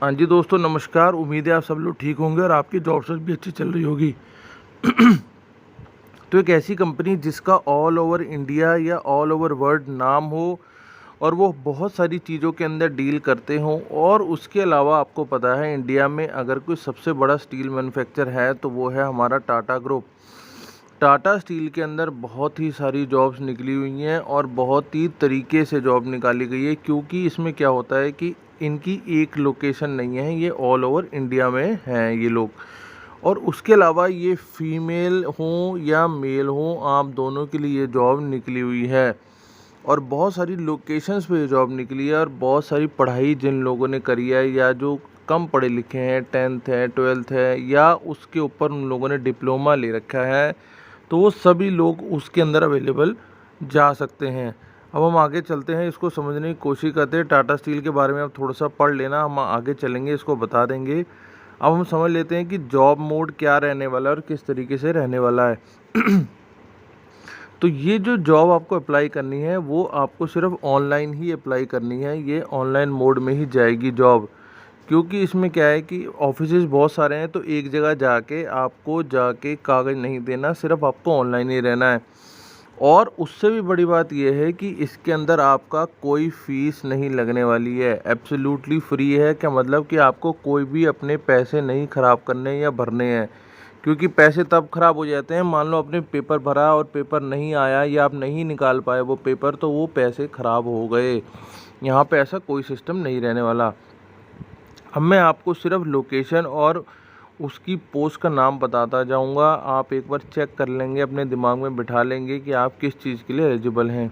हाँ जी दोस्तों, नमस्कार। उम्मीद है आप सब लोग ठीक होंगे और आपकी जॉब सर्च भी अच्छी चल रही होगी। तो एक ऐसी कंपनी जिसका ऑल ओवर इंडिया या ऑल ओवर वर्ल्ड नाम हो और वो बहुत सारी चीज़ों के अंदर डील करते हों, और उसके अलावा आपको पता है इंडिया में अगर कोई सबसे बड़ा स्टील मैन्युफैक्चर है तो वो है हमारा टाटा ग्रुप। टाटा स्टील के अंदर बहुत ही सारी जॉब्स निकली हुई हैं और बहुत ही तरीके से जॉब निकाली गई है, क्योंकि इसमें क्या होता है कि इनकी एक लोकेशन नहीं है, ये ऑल ओवर इंडिया में हैं ये लोग। और उसके अलावा ये फीमेल हों या मेल हों, आप दोनों के लिए ये जॉब निकली हुई है। और बहुत सारी लोकेशंस पे ये जॉब निकली है, और बहुत सारी पढ़ाई जिन लोगों ने करी है या जो कम पढ़े लिखे हैं, 10th है, 12th है, या उसके ऊपर उन लोगों ने डिप्लोमा ले रखा है, तो वो सभी लोग उसके अंदर अवेलेबल जा सकते हैं। अब हम आगे चलते हैं, इसको समझने की कोशिश करते हैं। टाटा स्टील के बारे में आप थोड़ा सा पढ़ लेना, हम आगे चलेंगे इसको बता देंगे। अब हम समझ लेते हैं कि जॉब मोड क्या रहने वाला है और किस तरीके से रहने वाला है। तो ये जो जॉब आपको अप्लाई करनी है वो आपको सिर्फ ऑनलाइन ही अप्लाई करनी है, ये ऑनलाइन मोड में ही जाएगी जॉब। क्योंकि इसमें क्या है कि ऑफिसेज बहुत सारे हैं, तो एक जगह जाके कागज़ नहीं देना, सिर्फ आपको ऑनलाइन ही रहना है। और उससे भी बड़ी बात यह है कि इसके अंदर आपका कोई फ़ीस नहीं लगने वाली है, एब्सोल्युटली फ्री है। क्या मतलब कि आपको कोई भी अपने पैसे नहीं ख़राब करने या भरने हैं, क्योंकि पैसे तब ख़राब हो जाते हैं, मान लो आपने पेपर भरा और पेपर नहीं आया या आप नहीं निकाल पाए वो पेपर, तो वो पैसे ख़राब हो गए। यहाँ पे ऐसा कोई सिस्टम नहीं रहने वाला। अब मैं आपको सिर्फ लोकेशन और उसकी पोस्ट का नाम बताता जाऊंगा, आप एक बार चेक कर लेंगे, अपने दिमाग में बिठा लेंगे कि आप किस चीज़ के लिए एलिजिबल हैं।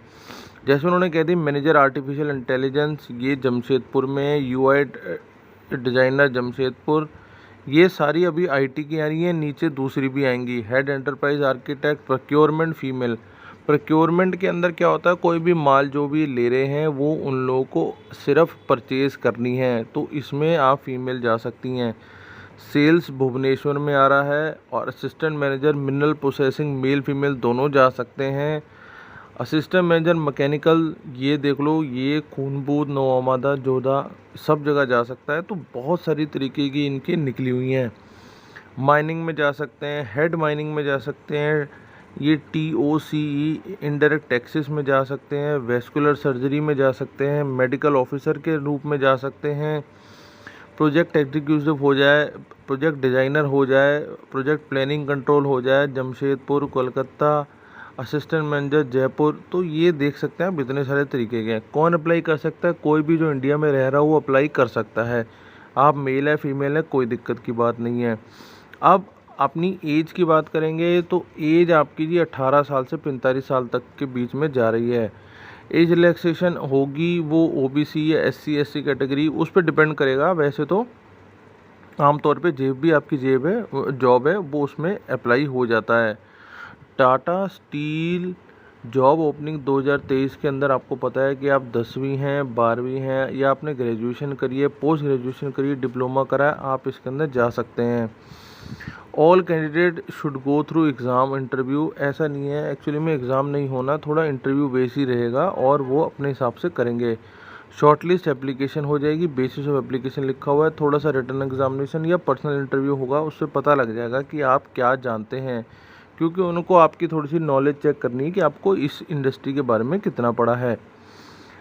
जैसे उन्होंने कह दी मैनेजर आर्टिफिशियल इंटेलिजेंस, ये जमशेदपुर में, यूआई डिज़ाइनर जमशेदपुर, ये सारी अभी आईटी की आ रही हैं, नीचे दूसरी भी आएंगी। Head enterprise architect, procurement female. Procurement के अंदर क्या होता है, कोई भी माल जो भी ले रहे हैं वो उन लोगों को सिर्फ परचेज करनी है, तो इसमें आप फीमेल जा सकती हैं। सेल्स भुवनेश्वर में आ रहा है। और assistant manager mineral processing, male female दोनों जा सकते हैं। असिस्टेंट मैनेजर मैकेनिकल, ये देख लो, ये खूनबूद, नवामादा, जोधा, सब जगह जा सकता है। तो बहुत सारी तरीके की इनकी निकली हुई हैं। माइनिंग में जा सकते हैं, हेड माइनिंग में जा सकते हैं, ये TOCE इनडायरेक्ट टैक्सेस में जा सकते हैं, वेस्कुलर सर्जरी में जा सकते हैं, मेडिकल ऑफिसर के रूप में जा सकते हैं, प्रोजेक्ट एग्जीक्यूटिव हो जाए, प्रोजेक्ट डिज़ाइनर हो जाए, प्रोजेक्ट प्लानिंग कंट्रोल हो जाए, जमशेदपुर, कोलकाता, असिस्टेंट मैनेजर जयपुर। तो ये देख सकते हैं आप, इतने सारे तरीके के हैं। कौन अप्लाई कर सकता है? कोई भी जो इंडिया में रह रहा हो वो अप्लाई कर सकता है। आप मेल है फीमेल है, कोई दिक्कत की बात नहीं है। अब अपनी एज की बात करेंगे तो एज आपकी जी 18 साल से 45 साल तक के बीच में जा रही है। एज रिलैक्सेशन होगी वो ओबीसी या SC/SC कैटेगरी, उस पर डिपेंड करेगा। वैसे तो आमतौर पे जेब भी आपकी जेब है, जॉब है, वो उसमें अप्लाई हो जाता है। टाटा स्टील जॉब ओपनिंग 2023 के अंदर आपको पता है कि आप 10वीं हैं, 12वीं हैं, या आपने ग्रेजुएशन करी है, पोस्ट ग्रेजुएशन करी है, डिप्लोमा करा है, आप इसके अंदर जा सकते हैं। All candidate should go through exam interview, ऐसा नहीं है, एक्चुअली में एग्ज़ाम नहीं होना, थोड़ा इंटरव्यू बेस ही रहेगा और वो अपने हिसाब से करेंगे। शॉर्टलिस्ट एप्लीकेशन हो जाएगी, बेसिस ऑफ एप्लीकेशन लिखा हुआ है, थोड़ा सा रिटर्न एग्जामिनेशन या पर्सनल इंटरव्यू होगा, उससे पता लग जाएगा कि आप क्या जानते हैं, क्योंकि उनको आपकी थोड़ी सी नॉलेज चेक करनी है कि आपको इस इंडस्ट्री के बारे में कितना पड़ा है।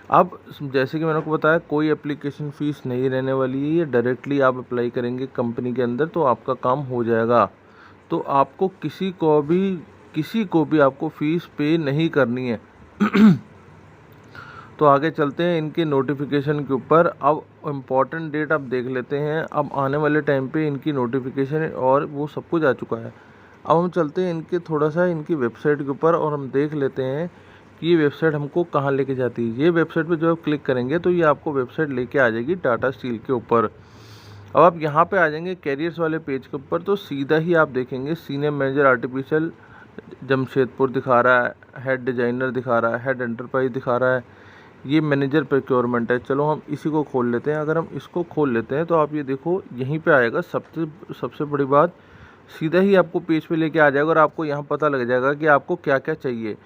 अब जैसे कि मैंने आपको बताया, कोई एप्लीकेशन फ़ीस नहीं रहने वाली है, ये डायरेक्टली आप अप्लाई करेंगे कंपनी के अंदर तो आपका काम हो जाएगा। तो आपको किसी को भी आपको फ़ीस पे नहीं करनी है। तो आगे चलते हैं इनके नोटिफिकेशन के ऊपर। अब इम्पॉर्टेंट डेट आप देख लेते हैं, अब आने वाले टाइम पे इनकी नोटिफिकेशन और वो सब कुछ आ चुका है। अब हम चलते हैं इनके थोड़ा सा इनकी वेबसाइट के ऊपर और हम देख लेते हैं कि ये वेबसाइट हमको कहाँ लेके जाती है। ये वेबसाइट पे जो आप क्लिक करेंगे तो ये आपको वेबसाइट लेके आ जाएगी टाटा स्टील के ऊपर। अब आप यहाँ पे आ जाएंगे कैरियर्स वाले पेज के ऊपर, तो सीधा ही आप देखेंगे सीनियर मैनेजर आर्टिफिशियल जमशेदपुर दिखा रहा है, हेड डिज़ाइनर दिखा रहा है, हेड एंटरप्राइज दिखा रहा है, ये मैनेजर प्रोक्योरमेंट है। चलो हम इसी को खोल लेते हैं। अगर हम इसको खोल लेते हैं तो आप ये देखो यहीं पे आएगा, सबसे बड़ी बात, सीधा ही आपको पेज पे लेके आ जाएगा और आपको यहाँ पता लग जाएगा कि आपको क्या क्या चाहिए।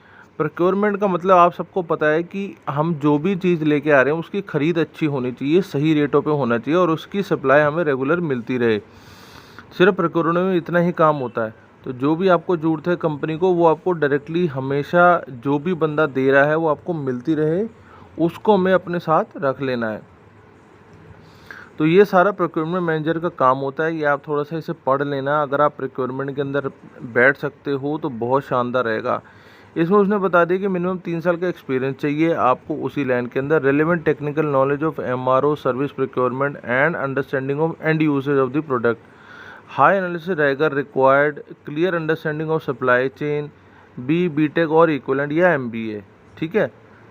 प्रोक्योरमेंट का मतलब आप सबको पता है कि हम जो भी चीज़ लेके आ रहे हैं उसकी ख़रीद अच्छी होनी चाहिए, सही रेटों पे होना चाहिए और उसकी सप्लाई हमें रेगुलर मिलती रहे। सिर्फ प्रोक्योरमेंट में इतना ही काम होता है। तो जो भी आपको ज़रूरत है कंपनी को, वो आपको डायरेक्टली हमेशा जो भी बंदा दे रहा है वो आपको मिलती रहे, उसको हमें अपने साथ रख लेना है। तो ये सारा प्रोक्योरमेंट मैनेजर का काम होता है। ये आप थोड़ा सा इसे पढ़ लेना, अगर आप प्रोक्योरमेंट के अंदर बैठ सकते हो तो बहुत शानदार रहेगा। इसमें उसने बता दिया कि मिनिमम 3 साल का एक्सपीरियंस चाहिए आपको उसी लाइन के अंदर, relevant technical knowledge of MRO service procurement and understanding of and usage of the product, high analysis रहेगा required, clear understanding of supply chain, BTech और इक्विवेलेंट या एमबीए। ठीक है,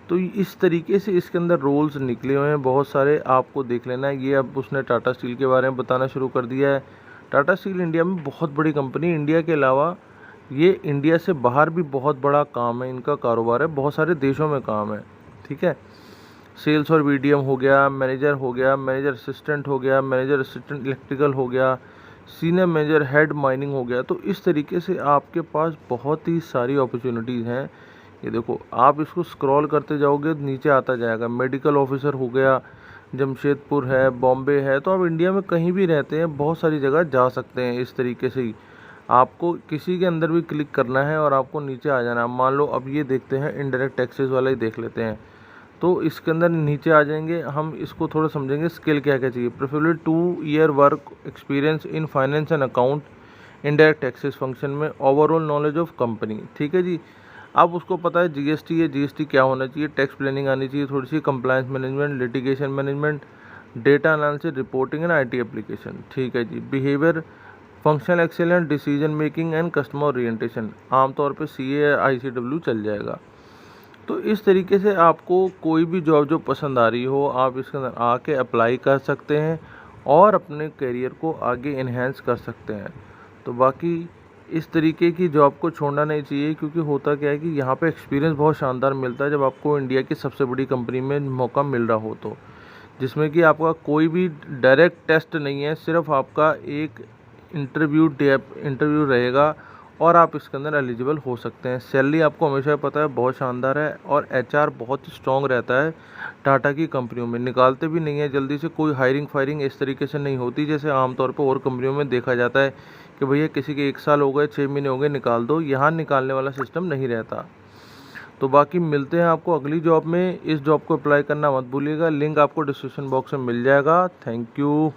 तो इस तरीके से इसके अंदर रोल्स निकले हुए हैं बहुत सारे, आपको देख लेना है। ये अब उसने टाटा स्टील के बारे में बताना शुरू कर दिया है। टाटा स्टील इंडिया में बहुत बड़ी कंपनी, इंडिया के अलावा ये इंडिया से बाहर भी बहुत बड़ा काम है, इनका कारोबार है, बहुत सारे देशों में काम है। ठीक है, सेल्स और बीडीएम हो गया, मैनेजर हो गया, मैनेजर असिस्टेंट हो गया, मैनेजर असिस्टेंट इलेक्ट्रिकल हो गया, सीनियर मैनेजर हेड माइनिंग हो गया। तो इस तरीके से आपके पास बहुत ही सारी अपॉर्चुनिटीज़ हैं। ये देखो, आप इसको स्क्रॉल करते जाओगे नीचे आता जाएगा। मेडिकल ऑफिसर हो गया, जमशेदपुर है, बॉम्बे है। तो आप इंडिया में कहीं भी रहते हैं, बहुत सारी जगह जा सकते हैं। इस तरीके से ही आपको किसी के अंदर भी क्लिक करना है और आपको नीचे आ जाना है। मान लो अब ये देखते हैं, इनडायरेक्ट टैक्सेस वाला ही देख लेते हैं। तो इसके अंदर नीचे आ जाएंगे, हम इसको थोड़ा समझेंगे स्किल क्या क्या चाहिए। Preferably 2 year work experience in finance and account, indirect taxes function में, ओवरऑल नॉलेज ऑफ कंपनी। ठीक है जी, अब उसको पता है जीएसटी है, जीएसटी क्या होना चाहिए, टैक्स प्लानिंग आनी चाहिए थोड़ी सी, compliance management, litigation management, data analysis, reporting and IT application. ठीक है जी, behaviour, functional excellent, decision making and customer orientation, आमतौर पे सीए आईसीडब्ल्यू चल जाएगा। तो इस तरीके से आपको कोई भी जॉब जो पसंद आ रही हो, आप इसके अंदर आके अप्लाई कर सकते हैं और अपने करियर को आगे इन्हेंस कर सकते हैं। तो बाकी इस तरीके की जॉब को छोड़ना नहीं चाहिए, क्योंकि होता क्या है कि यहाँ पे एक्सपीरियंस बहुत शानदार मिलता है जब आपको इंडिया की सबसे बड़ी कंपनी में मौका मिल रहा हो, तो जिसमें कि आपका कोई भी डायरेक्ट टेस्ट नहीं है, सिर्फ आपका एक इंटरव्यू रहेगा और आप इसके अंदर एलिजिबल हो सकते हैं। सैलरी आपको हमेशा पता है बहुत शानदार है और एचआर बहुत ही स्ट्रॉन्ग रहता है टाटा की कंपनियों में, निकालते भी नहीं है जल्दी से। कोई हायरिंग फायरिंग इस तरीके से नहीं होती जैसे आमतौर पर और कंपनियों में देखा जाता है कि भैया किसी के 1 साल हो गए, 6 महीने हो गए, निकाल दो। यहाँ निकालने वाला सिस्टम नहीं रहता। तो बाकी मिलते हैं आपको अगली जॉब में। इस जॉब को अप्लाई करना मत भूलिएगा, लिंक आपको डिस्क्रिप्शन बॉक्स में मिल जाएगा। Thank you.